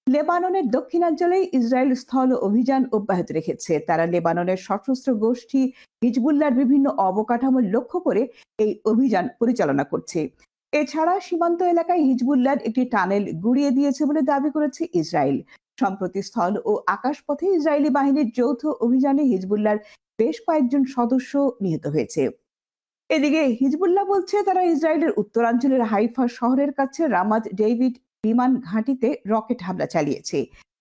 লেবাননের দক্ষিণাঞ্চলে ইসরায়েল স্থল অভিযান অব্যাহত রেখেছে। তারা লেবাননের সশস্ত্র গোষ্ঠী হিজবুল্লাহর বিভিন্ন অবকাঠামো লক্ষ্য করে এই অভিযান পরিচালনা করছে। এছাড়া সীমান্ত এলাকায় হিজবুল্লাহর একটি টানেল গুড়িয়ে দিয়েছে বলে দাবি করেছে ইসরায়েল। সম্প্রতি স্থল ও আকাশপথে ইসরায়েলি বাহিনীর যৌথ অভিযানে হিজবুল্লাহর বেশ কয়েকজন সদস্য নিহত হয়েছে। এদিকে হিজবুল্লাহ বলছে তারা ইসরায়েলের উত্তরাঞ্চলের হাইফা শহরের কাছে রামাত ডেভিড বিমান ঘাঁটিতে রকেট হামলা চালিয়েছে।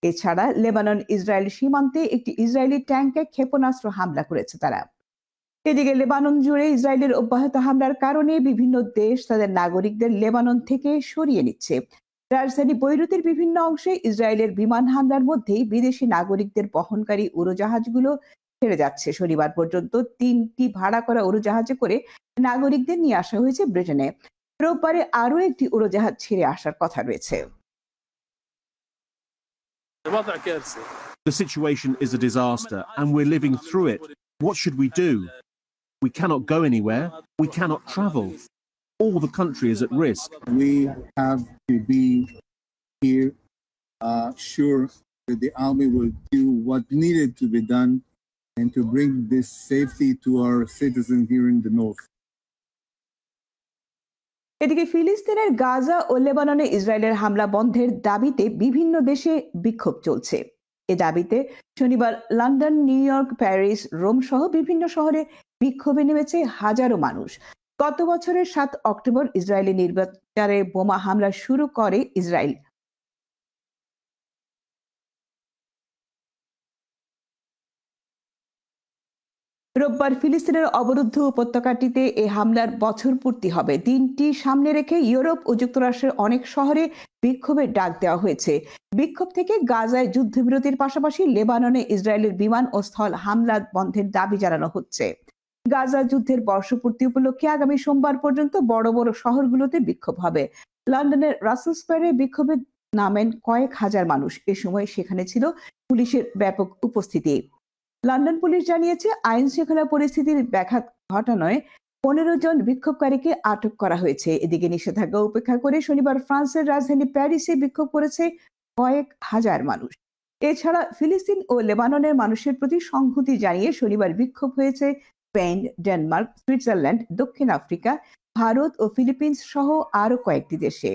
এছাড়া লেবানন ইসরায়েল সীমান্তে একটি ইসরায়েলি ট্যাঙ্কে ক্ষেপণাস্ত্র হামলা করেছে তারা। এদিকে লেবানন জুড়ে ইসরায়েলের অব্যাহত হামলার কারণে বিভিন্ন দেশ তাদের নাগরিকদের লেবানন থেকে সরিয়ে নিচ্ছে। রাজধানী বৈরুতের বিভিন্ন অংশে ইসরায়েলের বিমান হামলার মধ্যেই বিদেশি নাগরিকদের বহনকারী উড়োজাহাজগুলো ছেড়ে যাচ্ছে। শনিবার পর্যন্ত 3টি ভাড়া করা উড়োজাহাজে করে নাগরিকদের নিয়ে আসা হয়েছে ব্রিটেনে। রোববারে আরও একটি উড়োজাহাজ ছেড়ে আসার কথা রয়েছে। The situation is a disaster and we're living through it. What should we do? We cannot go anywhere. We cannot travel. All the country is at risk. We have to be here, sure that the army will do what needed to be done and to bring this safety to our citizens here in the north. এদিকে ফিলিস্তিনের গাজা ও লেবাননে ইসরায়েলের হামলা বন্ধের দাবিতে বিভিন্ন দেশে বিক্ষোভ চলছে। এ দাবিতে শনিবার London, New York, Paris, Rome সহ বিভিন্ন শহরে বিক্ষোভে নেমেছে হাজারো মানুষ। গত বছরের 7 অক্টোবর ইসরায়েলি নির্বিচারে বোমা হামলা শুরু করে ইসরায়েল। রোববার ফিলিস্তিনের অবরুদ্ধ উপত্যকাটিতে এই হামলার বছর পূর্তি হবে। দিনটি সামনে রেখে ইউরোপ ও যুক্তরাষ্ট্রের অনেক শহরে বিক্ষোভের ডাক দেওয়া হয়েছে। বিক্ষোভ থেকে গাজায় যুদ্ধবিরতির পাশাপাশি লেবাননে ইসরায়েলের বিমান ও স্থল হামলা বন্ধের দাবি জানানো হচ্ছে। গাজা যুদ্ধের বর্ষপূর্তি উপলক্ষে আগামী সোমবার পর্যন্ত বড় বড় শহরগুলোতে বিক্ষোভ হবে। লন্ডনের রাসেল স্কয়ারে বিক্ষোভে নামেন কয়েক হাজার মানুষ। এ সময় সেখানে ছিল পুলিশের ব্যাপক উপস্থিতি। লন্ডন পুলিশ জানিয়েছে আইন শৃঙ্খলা পরিস্থিতির ব্যাঘাত ঘটানোয় 15 জন বিক্ষোভকারীকে আটক করা হয়েছে। এদিকে নিষেধাজ্ঞা উপেক্ষা করে শনিবার ফ্রান্সের রাজধানী প্যারিসে বিক্ষোভ করেছে কয়েক হাজার মানুষ। এছাড়া ফিলিস্তিন ও লেবাননের মানুষের প্রতি সংহতি জানিয়ে শনিবার বিক্ষোভ হয়েছে স্পেন, ডেনমার্ক, সুইজারল্যান্ড, দক্ষিণ আফ্রিকা, ভারত ও ফিলিপিন্স সহ আরো কয়েকটি দেশে।